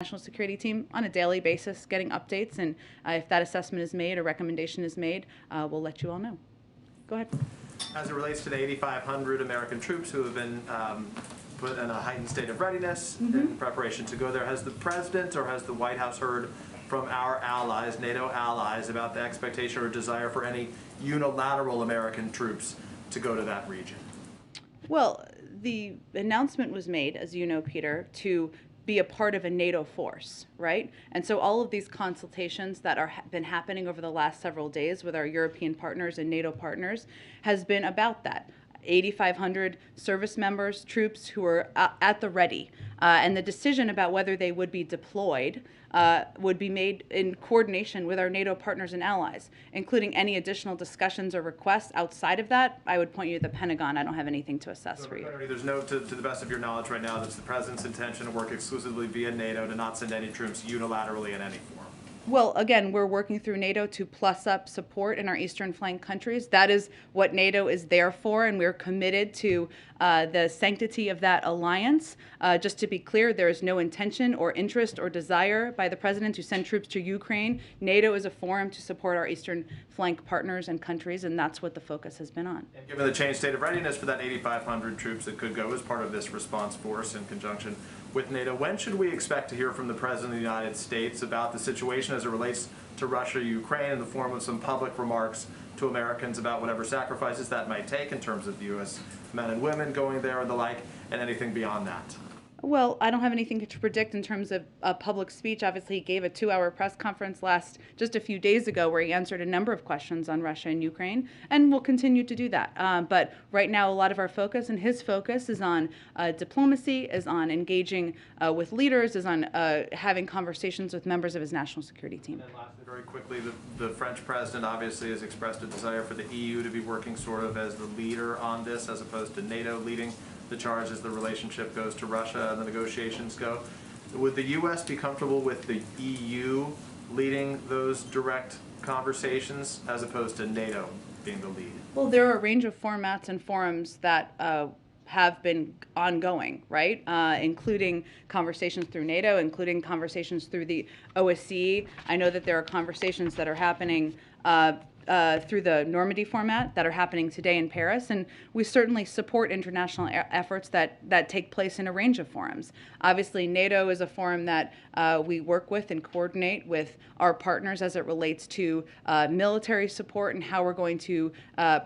national security team on a daily basis, getting updates, and if that assessment is made or recommendation is made, we'll let you all know. Go ahead. As it relates to the 8,500 American troops who have been put in a heightened state of readiness in preparation to go there, has the President or has the White House heard from our allies, NATO allies, about the expectation or desire for any unilateral American troops to go to that region? Well, the announcement was made, as you know, Peter, to be a part of a NATO force, right? And so all of these consultations that are been happening over the last several days with our European partners and NATO partners has been about that. 8,500 service members, troops who are at the ready. And the decision about whether they would be deployed would be made in coordination with our NATO partners and allies, including any additional discussions or requests outside of that. I would point you to the Pentagon. I don't have anything to assess for you. There's no, to the best of your knowledge right now, that's the President's intention to work exclusively via NATO to not send any troops unilaterally in any form. Well, again, we're working through NATO to plus up support in our eastern flank countries. That is what NATO is there for, and we're committed to the sanctity of that alliance. Just to be clear, there is no intention or interest or desire by the President to send troops to Ukraine. NATO is a forum to support our eastern flank partners and countries, and that's what the focus has been on. And given the changed state of readiness for that 8,500 troops that could go as part of this response force in conjunction with NATO, when should we expect to hear from the President of the United States about the situation as it relates to Russia, Ukraine, in the form of some public remarks to Americans about whatever sacrifices that might take in terms of U.S. men and women going there and the like, and anything beyond that? Well, I don't have anything to predict in terms of a public speech. Obviously, he gave a 2-hour press conference just a few days ago where he answered a number of questions on Russia and Ukraine, and will continue to do that. But right now, a lot of our focus and his focus is on diplomacy, is on engaging with leaders, is on having conversations with members of his national security team. And then lastly, very quickly, the French president obviously has expressed a desire for the EU to be working sort of as the leader on this, as opposed to NATO leading the charge as the relationship goes to Russia and the negotiations go. Would the U.S. be comfortable with the EU leading those direct conversations as opposed to NATO being the lead? Well, there are a range of formats and forums that have been ongoing, right? Including conversations through NATO, including conversations through the OSCE. I know that there are conversations that are happening through the Normandy format that are happening today in Paris, and we certainly support international efforts that take place in a range of forums. Obviously, NATO is a forum that we work with and coordinate with our partners as it relates to military support and how we're going to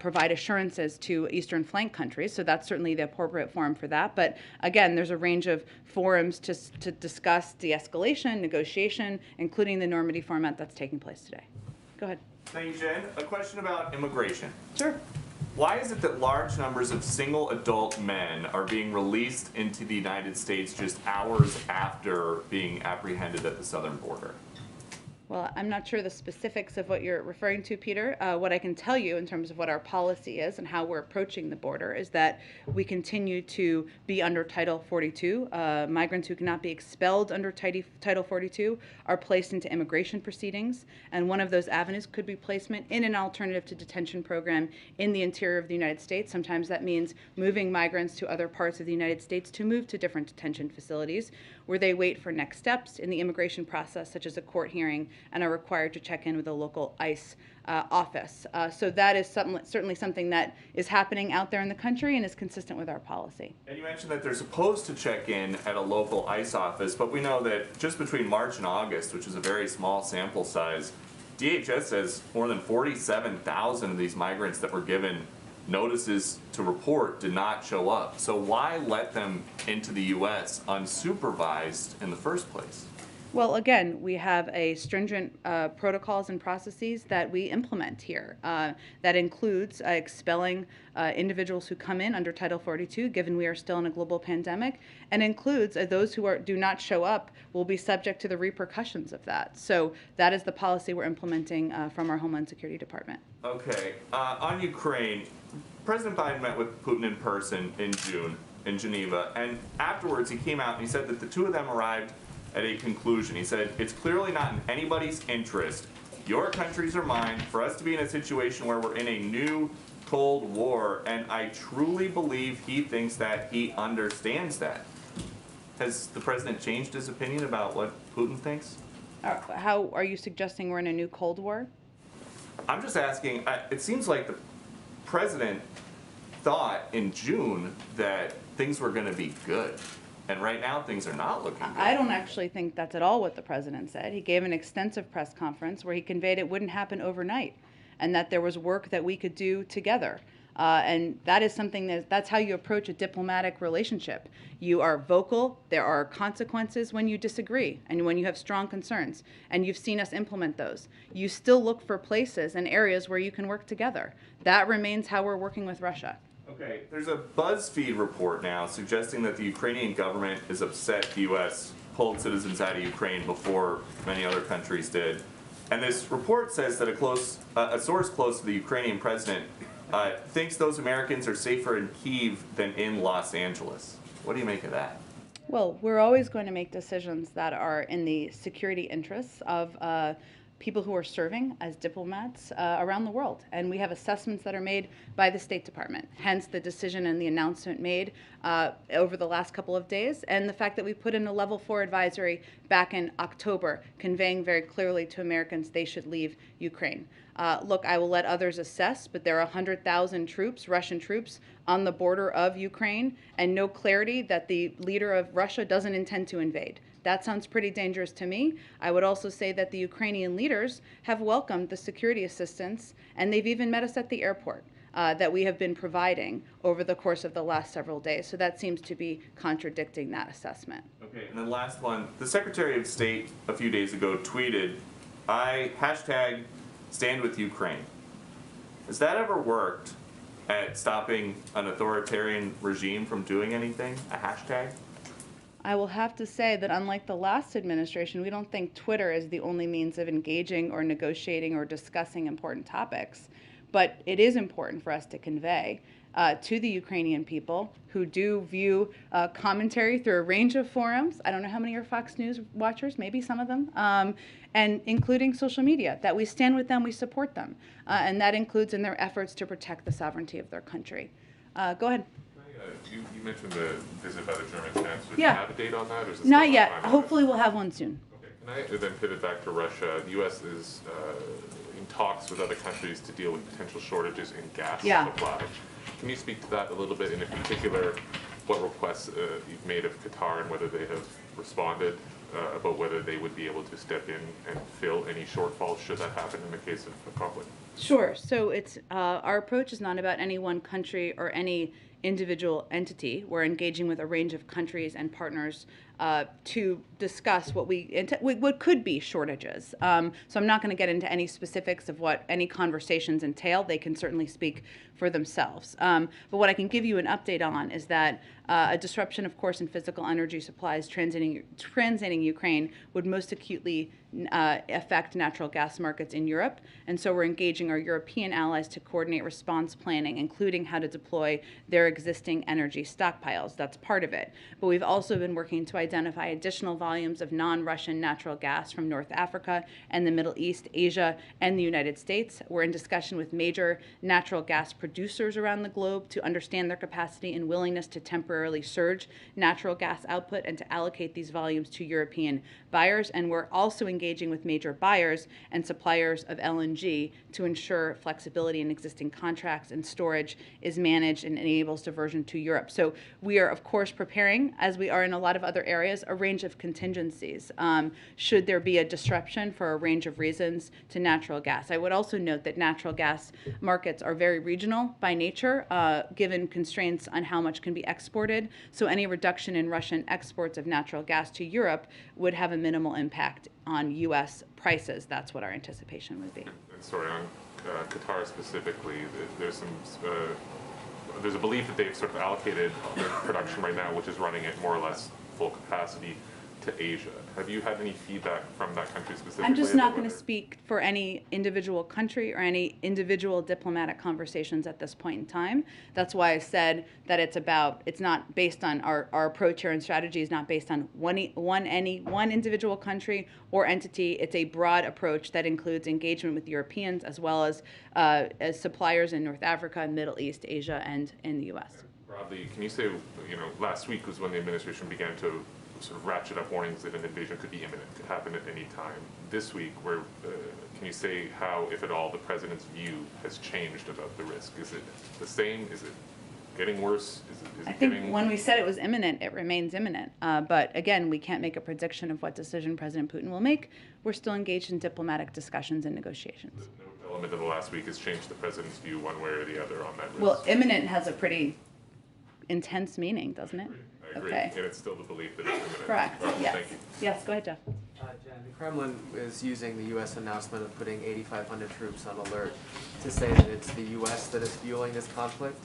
provide assurances to eastern flank countries, so that's certainly the appropriate forum for that. But again, there's a range of forums to discuss de-escalation, negotiation, including the Normandy format that's taking place today. Go ahead. Thank you, Jen. A question about immigration. Sure. Why is it that large numbers of single adult men are being released into the United States just hours after being apprehended at the southern border? Well, I'm not sure the specifics of what you're referring to, Peter. What I can tell you in terms of what our policy is and how we're approaching the border is that we continue to be under Title 42. Migrants who cannot be expelled under Title 42 are placed into immigration proceedings, and one of those avenues could be placement in an alternative to detention program in the interior of the United States. Sometimes that means moving migrants to other parts of the United States to move to different detention facilities where they wait for next steps in the immigration process, such as a court hearing, and are required to check in with a local ICE office. So that is certainly something that is happening out there in the country and is consistent with our policy. And you mentioned that they're supposed to check in at a local ICE office, but we know that just between March and August, which is a very small sample size, DHS says more than 47,000 of these migrants that were given notices to report did not show up. So why let them into the U.S. unsupervised in the first place? Well, again, we have a stringent protocols and processes that we implement here. That includes expelling individuals who come in under Title 42, given we are still in a global pandemic, and includes those who do not show up will be subject to the repercussions of that. So that is the policy we're implementing from our Homeland Security Department. Okay. On Ukraine, President Biden met with Putin in person in June in Geneva, and afterwards he came out and he said that the two of them arrived at a conclusion. He said, it's clearly not in anybody's interest, your countries or mine, for us to be in a situation where we're in a new Cold War, and I truly believe he thinks that he understands that. Has the president changed his opinion about what Putin thinks? How are you suggesting we're in a new Cold War? I'm just asking, it seems like the president thought in June that things were going to be good. And right now things are not looking good. I don't actually think that's at all what the president said. He gave an extensive press conference where he conveyed it wouldn't happen overnight and that there was work that we could do together. And that is something that's how you approach a diplomatic relationship. You are vocal, there are consequences when you disagree and when you have strong concerns, and you've seen us implement those. You still look for places and areas where you can work together. That remains how we're working with Russia. Okay, there's a Buzzfeed report now suggesting that the Ukrainian government is upset the U.S. pulled citizens out of Ukraine before many other countries did. And this report says that a source close to the Ukrainian president thinks those Americans are safer in Kyiv than in Los Angeles. What do you make of that? Well, we're always going to make decisions that are in the security interests of people who are serving as diplomats around the world. And we have assessments that are made by the State Department, hence the decision and the announcement made over the last couple of days, and the fact that we put in a level 4 advisory back in October, conveying very clearly to Americans they should leave Ukraine. Look, I will let others assess, but there are 100,000 troops, Russian troops, on the border of Ukraine, and no clarity that the leader of Russia doesn't intend to invade. That sounds pretty dangerous to me. I would also say that the Ukrainian leaders have welcomed the security assistance, and they've even met us at the airport that we have been providing over the course of the last several days. So that seems to be contradicting that assessment. Okay, and then last one. The Secretary of State a few days ago tweeted, hashtag stand with Ukraine. Has that ever worked at stopping an authoritarian regime from doing anything? A hashtag? I will have to say that unlike the last administration, we don't think Twitter is the only means of engaging or negotiating or discussing important topics. But it is important for us to convey to the Ukrainian people who do view commentary through a range of forums. I don't know how many are Fox News watchers, maybe some of them, and including social media, that we stand with them, we support them. And that includes in their efforts to protect the sovereignty of their country. Go ahead. You mentioned the visit by the German chancellor. Yeah. Do you have a date on that? Or is it Not still yet. on time? Hopefully we'll have one soon. Okay. Can I then pivot back to Russia? The U.S. is in talks with other countries to deal with potential shortages in gas supply. Can you speak to that a little bit, and in particular, what requests you've made of Qatar and whether they have responded about whether they would be able to step in and fill any shortfalls should that happen in the case of a conflict? Sure. So it's our approach is not about any one country or any individual entity. We're engaging with a range of countries and partners to discuss what could be shortages. So I'm not going to get into any specifics of what any conversations entail. They can certainly speak for themselves. But what I can give you an update on is that a disruption, of course, in physical energy supplies transiting Ukraine would most acutely affect natural gas markets in Europe. And so we're engaging our European allies to coordinate response planning, including how to deploy their existing energy stockpiles. That's part of it. But we've also been working to identify additional volumes of non-Russian natural gas from North Africa and the Middle East, Asia, and the United States. We're in discussion with major natural gas producers around the globe to understand their capacity and willingness to temporarily surge natural gas output and to allocate these volumes to European buyers. And we're also engaging with major buyers and suppliers of LNG to ensure flexibility in existing contracts and storage is managed and enables diversion to Europe. So we are, of course, preparing, as we are in a lot of other areas, a range of contingencies should there be a disruption for a range of reasons to natural gas. I would also note that natural gas markets are very regional by nature, given constraints on how much can be exported. So any reduction in Russian exports of natural gas to Europe would have a minimal impact on U.S. prices. That's what our anticipation would be. And sorry, on Qatar specifically, there's a belief that they've sort of allocated their production right now, which is running at more or less full capacity, to Asia. Have you had any feedback from that country specifically? I'm just not going to speak for any individual country or any individual diplomatic conversations at this point in time. That's why I said that it's not based on our approach here, and strategy is not based on one individual country or entity. It's a broad approach that includes engagement with Europeans as well as suppliers in North Africa, Middle East, Asia, and in the U.S. Broadly, can you say, last week was when the administration began to sort of ratchet up warnings that an invasion could be imminent, could happen at any time. This week, can you say how, if at all, the president's view has changed about the risk? Is it the same? Is it getting worse? Is I it think getting... when we said it was imminent, it remains imminent. But again, we can't make a prediction of what decision President Putin will make. We're still engaged in diplomatic discussions and negotiations. No element of the last week has changed the president's view one way or the other on that risk. Well, imminent has a pretty intense meaning, doesn't it? I agree. Okay. And it's still the belief that it's imminent. Correct. Well, Yes. Thank you. Yes, go ahead, Jeff. Jen, the Kremlin is using the U.S. announcement of putting 8,500 troops on alert to say that it's the U.S. that is fueling this conflict.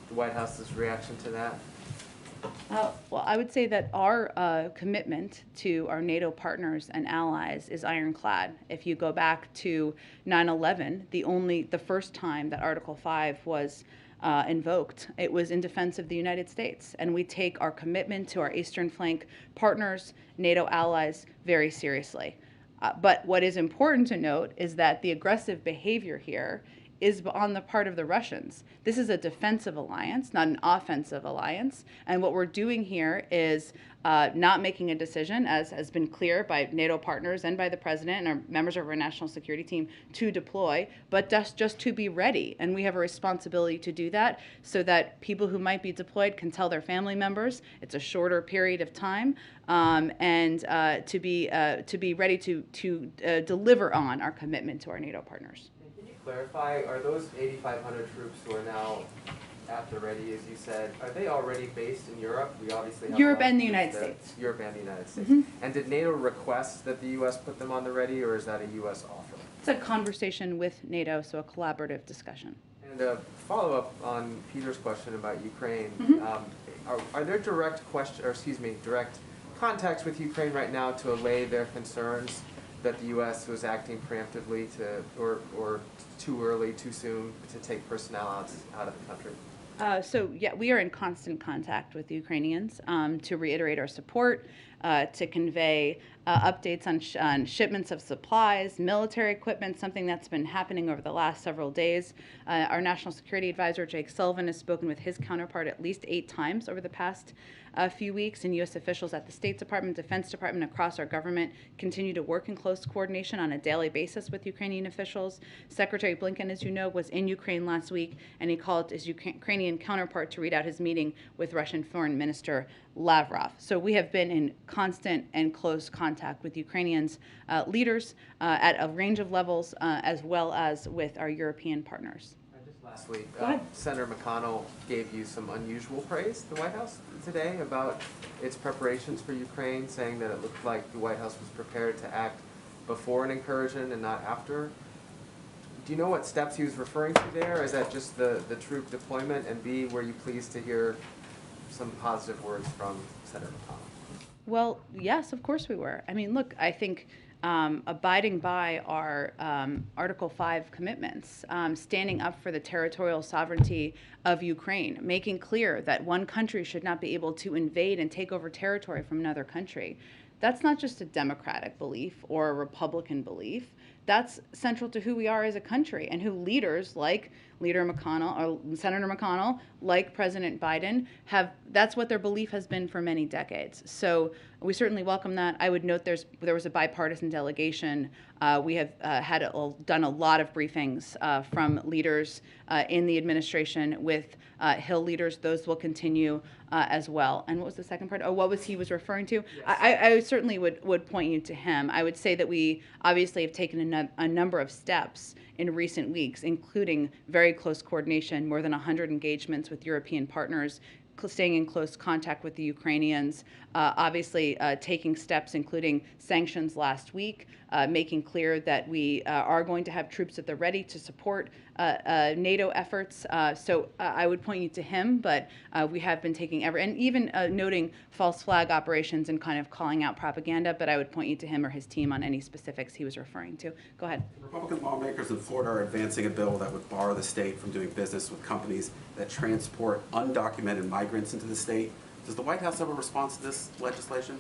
The White House's reaction to that? Well, I would say that our commitment to our NATO partners and allies is ironclad. If you go back to 9/11, the first time that Article 5 was invoked, it was in defense of the United States. And we take our commitment to our Eastern Flank partners, NATO allies, very seriously. But what is important to note is that the aggressive behavior here is on the part of the Russians. This is a defensive alliance, not an offensive alliance. And what we're doing here is not making a decision, as has been clear by NATO partners and by the president and our members of our national security team, to deploy, but just to be ready. And we have a responsibility to do that so that people who might be deployed can tell their family members. It's a shorter period of time, and to be ready to deliver on our commitment to our NATO partners. Clarify, are those 8,500 troops who are now at the ready, as you said, are they already based in Europe? We obviously have Europe and the United States. Europe and the United States. Mm-hmm. And did NATO request that the U.S. put them on the ready, or is that a U.S. offer? It's a conversation with NATO, so a collaborative discussion. And a follow-up on Peter's question about Ukraine. Mm-hmm. Are there direct contacts with Ukraine right now to allay their concerns that the U.S. was acting preemptively or too early, too soon to take personnel out of the country? So yeah, we are in constant contact with the Ukrainians to reiterate our support, to convey updates on shipments of supplies, military equipment, something that's been happening over the last several days. Our National Security Advisor, Jake Sullivan, has spoken with his counterpart at least 8 times over the past few weeks, and U.S. officials at the State Department, Defense Department, across our government continue to work in close coordination on a daily basis with Ukrainian officials. Secretary Blinken, as you know, was in Ukraine last week, and he called his Ukrainian counterpart to read out his meeting with Russian Foreign Minister Lavrov. So we have been in constant and close contact with Ukrainians leaders at a range of levels, as well as with our European partners. Just lastly, Senator McConnell gave you some unusual praise, the White House, today about its preparations for Ukraine, saying that it looked like the White House was prepared to act before an incursion and not after. Do you know what steps he was referring to there? Is that just the troop deployment? And B, were you pleased to hear some positive words from Senator McConnell? Well, yes, of course we were. I mean, look, I think abiding by our Article 5 commitments, standing up for the territorial sovereignty of Ukraine, making clear that one country should not be able to invade and take over territory from another country. That's not just a Democratic belief or a Republican belief. That's central to who we are as a country and who leaders like Leader McConnell or Senator McConnell, like President Biden, that's what their belief has been for many decades. So we certainly welcome that. I would note there was a bipartisan delegation. We have done a lot of briefings from leaders in the administration with Hill leaders. Those will continue as well. And what was the second part? Oh, what was he was referring to? Yes. I certainly would point you to him. I would say that we obviously have taken a number of steps in recent weeks, including very close coordination, more than 100 engagements with European partners, staying in close contact with the Ukrainians, obviously taking steps, including sanctions last week, making clear that we are going to have troops at the ready to support NATO efforts. So I would point you to him, but we have been taking and even noting false flag operations and kind of calling out propaganda, but I would point you to him or his team on any specifics he was referring to. Go ahead. Republican lawmakers in Florida are advancing a bill that would bar the state from doing business with companies that transport undocumented migrants into the state. Does the White House have a response to this legislation?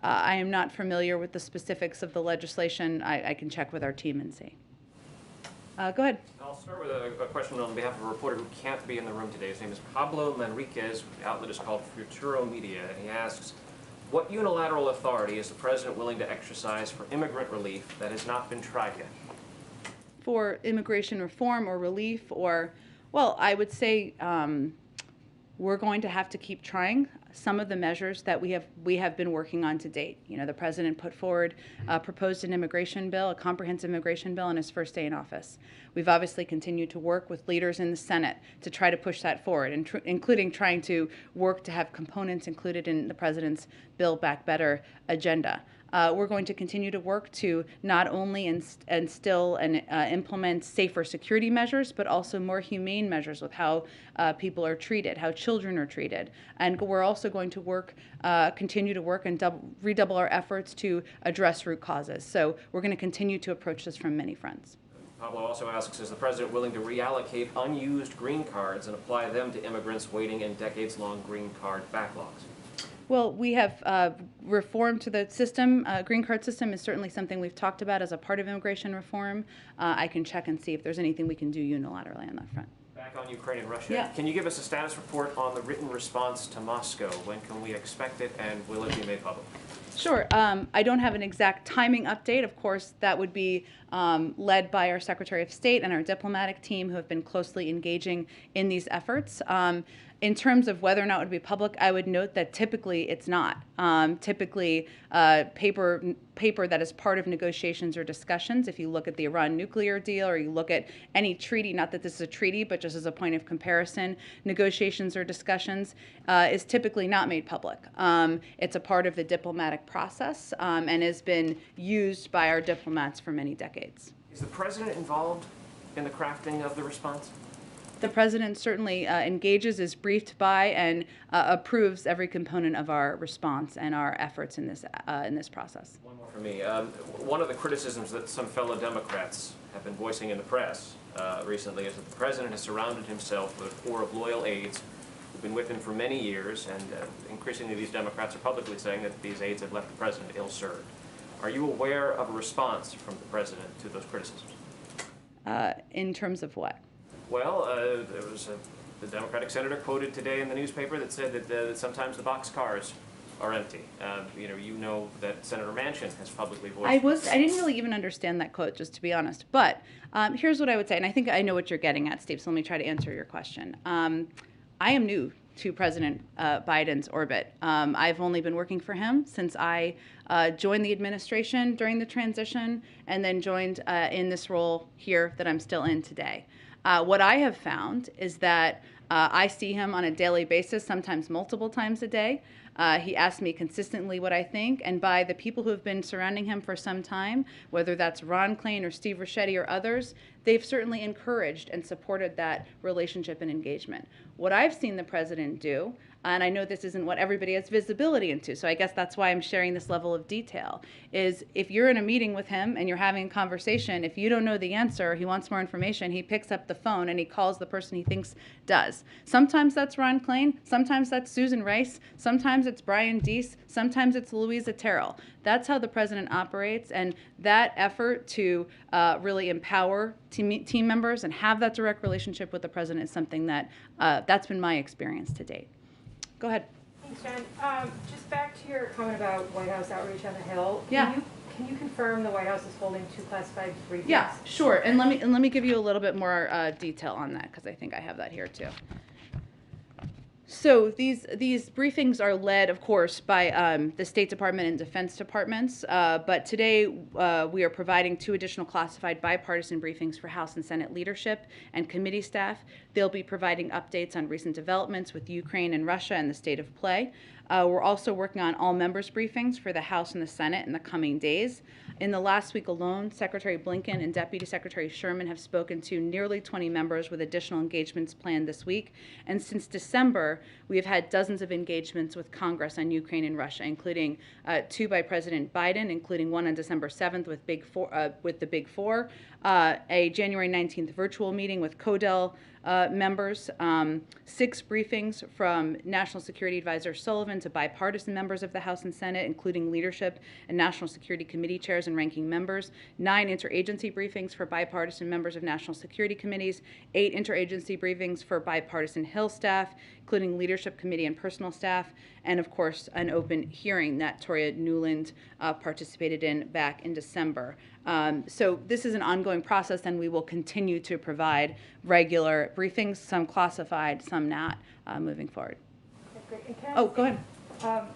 I am not familiar with the specifics of the legislation. I can check with our team and see. Go ahead. I'll start with a question on behalf of a reporter who can't be in the room today. His name is Pablo Manriquez. The outlet is called Futuro Media, and he asks, What unilateral authority is the president willing to exercise for immigrant relief that has not been tried yet? For immigration reform or relief or, well, I would say we're going to have to keep trying some of the measures that we have been working on to date. You know, the president put forward, proposed an immigration bill, a comprehensive immigration bill on his first day in office. We've obviously continued to work with leaders in the Senate to try to push that forward, including trying to work to have components included in the president's Build Back Better agenda. We're going to continue to work to not only instill and implement safer security measures, but also more humane measures with how people are treated, how children are treated. And we're also going to work, continue to work and redouble our efforts to address root causes. So we're going to continue to approach this from many fronts. Pablo also asks, is the president willing to reallocate unused green cards and apply them to immigrants waiting in decades-long green card backlogs? Well, we have reform to the system. Green card system is certainly something we've talked about as a part of immigration reform. I can check and see if there's anything we can do unilaterally on that front. Back on Ukraine and Russia. Yeah. Can you give us a status report on the written response to Moscow? When can we expect it, and will it be made public? Sure. I don't have an exact timing update. Of course, that would be led by our Secretary of State and our diplomatic team who have been closely engaging in these efforts. In terms of whether or not it would be public, I would note that typically it's not. Typically, paper that is part of negotiations or discussions, if you look at the Iran nuclear deal or you look at any treaty, not that this is a treaty, but just as a point of comparison, negotiations or discussions is typically not made public. It's a part of the diplomatic process and has been used by our diplomats for many decades. Is the president involved in the crafting of the response? The president certainly engages, is briefed by, and approves every component of our response and our efforts in this process. One more for me. One of the criticisms that some fellow Democrats have been voicing in the press recently is that the president has surrounded himself with a corps of loyal aides who've been with him for many years, and increasingly these Democrats are publicly saying that these aides have left the president ill-served. Are you aware of a response from the president to those criticisms? In terms of what? Well, there was the Democratic senator quoted today in the newspaper that said that sometimes the boxcars are empty. You know that Senator Manchin has publicly voiced. I didn't really even understand that quote, just to be honest. But here's what I would say, and I think I know what you're getting at, Steve. So let me try to answer your question. I am new to President Biden's orbit. I've only been working for him since I joined the administration during the transition, and then joined in this role here that I'm still in today. What I have found is that I see him on a daily basis, sometimes multiple times a day. He asks me consistently what I think, and by the people who have been surrounding him for some time, whether that's Ron Klain or Steve Ricchetti or others, they've certainly encouraged and supported that relationship and engagement. What I've seen the president do, and I know this isn't what everybody has visibility into, so I guess that's why I'm sharing this level of detail, is if you're in a meeting with him and you're having a conversation, if you don't know the answer, he wants more information, he picks up the phone and he calls the person he thinks does. Sometimes that's Ron Klain, sometimes that's Susan Rice, sometimes it's Brian Deese, sometimes it's Louisa Terrell. That's how the president operates, and that effort to really empower team members and have that direct relationship with the president is something that that's been my experience to date. Go ahead. Thanks, Jen. Just back to your comment about White House outreach on the Hill. Yeah. Can you confirm the White House is holding 2 classified briefings? Yeah, sure. And let me give you a little bit more detail on that, because I think I have that here too. So these briefings are led, of course, by the State Department and Defense Departments, but today we are providing 2 additional classified bipartisan briefings for House and Senate leadership and committee staff. They'll be providing updates on recent developments with Ukraine and Russia and the state of play. We're also working on all members briefings for the House and the Senate in the coming days. In the last week alone, Secretary Blinken and Deputy Secretary Sherman have spoken to nearly 20 members with additional engagements planned this week. And since December, we have had dozens of engagements with Congress on Ukraine and Russia, including 2 by President Biden, including one on December 7th with the Big Four, a January 19th virtual meeting with CODEL members, 6 briefings from National Security Advisor Sullivan to bipartisan members of the House and Senate, including leadership and National Security Committee chairs and ranking members, 9 interagency briefings for bipartisan members of National Security Committees, 8 interagency briefings for bipartisan Hill staff, including leadership committee and personal staff, and of course an open hearing that Toria Newland participated in back in December. So this is an ongoing process, and we will continue to provide regular briefings, some classified, some not, moving forward. Okay, great. And can I Oh, just- go ahead.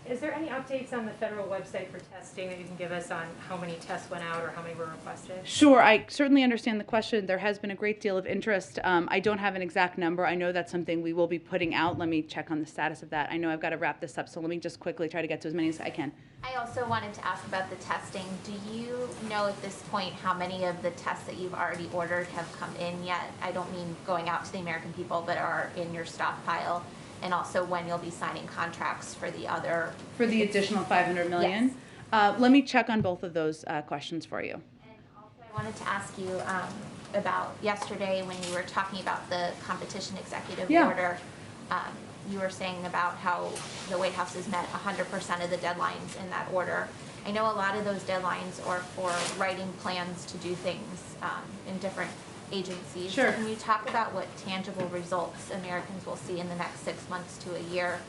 Is there any updates on the federal website for testing that you can give us on how many tests went out or how many were requested? Sure, I certainly understand the question. There has been a great deal of interest. I don't have an exact number. I know that's something we will be putting out. Let me check on the status of that. I know I've got to wrap this up, so let me just quickly try to get to as many as I can. I also wanted to ask about the testing. Do you know at this point how many of the tests that you've already ordered have come in yet? I don't mean going out to the American people, but are in your stockpile. And also when you'll be signing contracts for the other... For the additional $500 million? Yes. Let me check on both of those questions for you. And also I wanted to ask you about yesterday when you were talking about the competition executive order. You were saying about how the White House has met 100% of the deadlines in that order. I know a lot of those deadlines are for writing plans to do things in different agencies. Sure. So can you talk about what tangible results Americans will see in the next 6 months to a year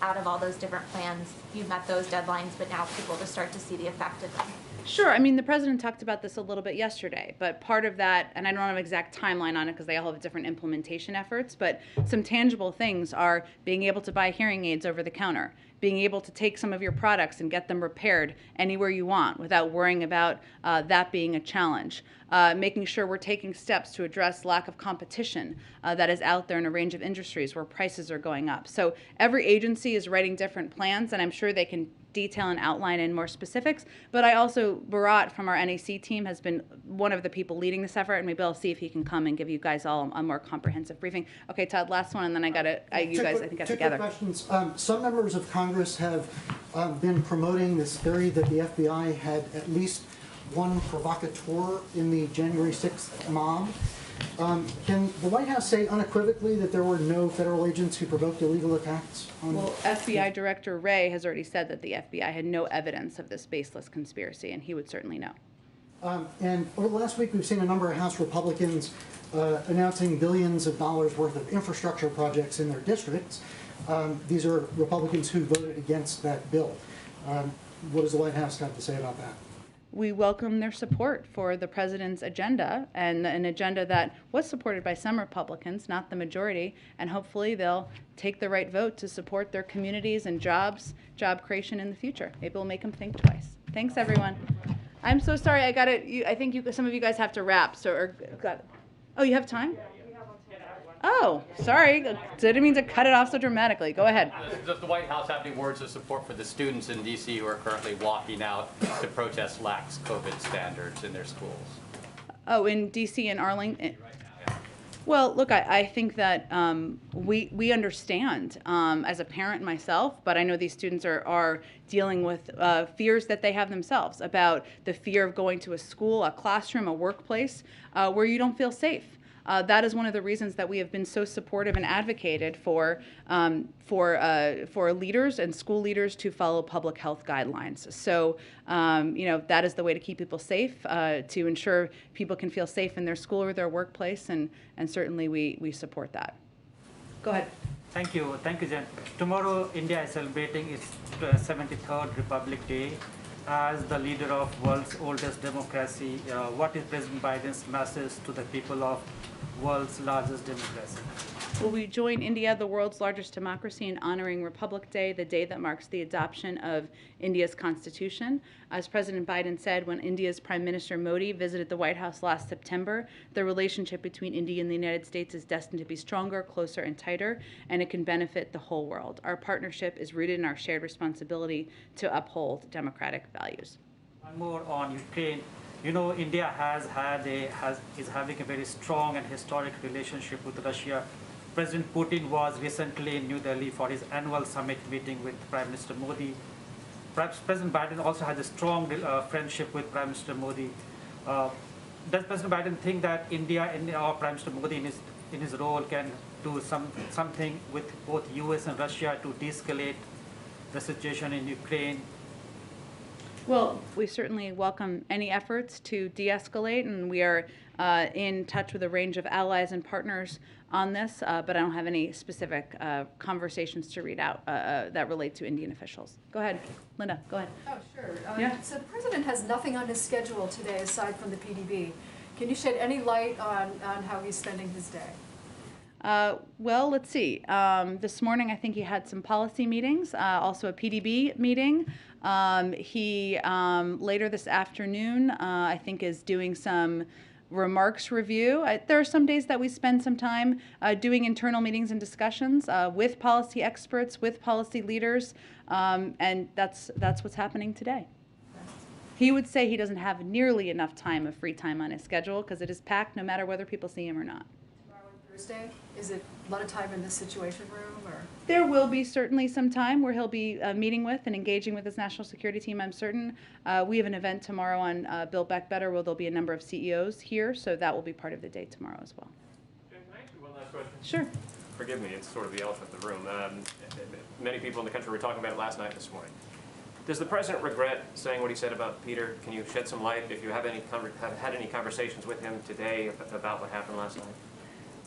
out of all those different plans? You've met those deadlines, but now people will start to see the effect of them. Sure. I mean, the president talked about this a little bit yesterday, but part of that, and I don't have an exact timeline on it because they all have different implementation efforts, but some tangible things are being able to buy hearing aids over the counter, being able to take some of your products and get them repaired anywhere you want without worrying about that being a challenge. Making sure we're taking steps to address lack of competition that is out there in a range of industries where prices are going up. So every agency is writing different plans, and I'm sure they can detail and outline in more specifics. But I also, Bharat from our NAC team has been one of the people leading this effort, and maybe I'll see if he can come and give you guys all a more comprehensive briefing. Okay, Todd, last one, and then you guys, I think, get together. Two quick questions. Some members of Congress have been promoting this theory that the FBI had at least one provocateur in the January 6th mob. Can the White House say unequivocally that there were no federal agents who provoked illegal attacks on... Well, FBI Director Wray has already said that the FBI had no evidence of this baseless conspiracy, and he would certainly know. And over the last week, we've seen a number of House Republicans announcing billions of dollars worth of infrastructure projects in their districts. These are Republicans who voted against that bill. What does the White House have to say about that? We welcome their support for the president's agenda, and an agenda that was supported by some Republicans, not the majority, and hopefully they'll take the right vote to support their communities and job creation in the future. Maybe we'll make them think twice. Thanks, everyone. I'm so sorry. I think some of you guys have to wrap. Oh, you have time? Oh, sorry. Didn't mean to cut it off so dramatically. Go ahead. Does the White House have any words of support for the students in D.C. who are currently walking out to protest lax COVID standards in their schools? Oh, in D.C. and Arlington? Well, look, I think that we understand as a parent myself, but I know these students are dealing with fears that they have themselves about the fear of going to a school, a classroom, a workplace where you don't feel safe. That is one of the reasons that we have been so supportive and advocated for leaders and school leaders to follow public health guidelines. So, that is the way to keep people safe, to ensure people can feel safe in their school or their workplace, and certainly we support that. Go ahead. Thank you, Jen. Tomorrow, India is celebrating its 73rd Republic Day. As the leader of world's oldest democracy, what is President Biden's message to the people of world's largest democracy? Will we join India, the world's largest democracy, in honoring Republic Day, the day that marks the adoption of India's constitution? As President Biden said when India's Prime Minister Modi visited the White House last September, the relationship between India and the United States is destined to be stronger, closer, and tighter, and it can benefit the whole world. Our partnership is rooted in our shared responsibility to uphold democratic values. One more on Ukraine. You know, India is having a very strong and historic relationship with Russia. President Putin was recently in New Delhi for his annual summit meeting with Prime Minister Modi. Perhaps President Biden also has a strong friendship with Prime Minister Modi. Does President Biden think that India and Prime Minister Modi in his role can do something with both US and Russia to de-escalate the situation in Ukraine? Well, we certainly welcome any efforts to de-escalate, and we are in touch with a range of allies and partners on this, but I don't have any specific conversations to read out that relate to Indian officials. Go ahead, Linda, go ahead. Oh, sure. Yeah. So the president has nothing on his schedule today aside from the PDB. Can you shed any light on how he's spending his day? Well, let's see. This morning, I think he had some policy meetings, also a PDB meeting. He, later this afternoon, I think is doing some remarks review. There are some days that we spend some time doing internal meetings and discussions with policy experts, with policy leaders, and that's what's happening today. He would say he doesn't have nearly enough time of free time on his schedule because it is packed no matter whether people see him or not. Tomorrow and Thursday? Is it a lot of time in the Situation Room, or? There will be certainly some time where he'll be meeting with and engaging with his national security team, I'm certain. We have an event tomorrow on Build Back Better where there'll be a number of CEOs here, so that will be part of the day tomorrow as well. Jen, can I ask you one last question? Sure. Forgive me, it's sort of the elephant in the room. Many people in the country were talking about it last night and this morning. Does the president regret saying what he said about Peter? Can you shed some light if you have had any conversations with him today about what happened last night?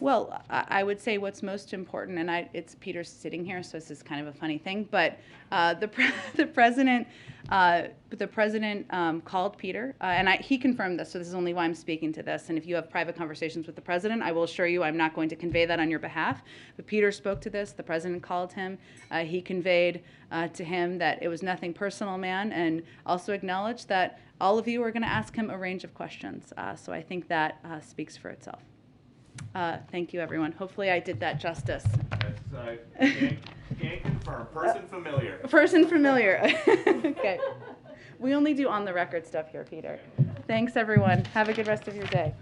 Well, I would say what's most important, and it's Peter's sitting here, so this is kind of a funny thing, but the president called Peter, and he confirmed this, so this is only why I'm speaking to this. And if you have private conversations with the president, I will assure you I'm not going to convey that on your behalf. But Peter spoke to this. The president called him. He conveyed to him that it was nothing personal, man, and also acknowledged that all of you are going to ask him a range of questions. So I think that speaks for itself. Thank you, everyone. Hopefully I did that justice. Can't confirm. Person familiar. Person familiar. Okay. We only do on-the-record stuff here, Peter. Thanks, everyone. Have a good rest of your day.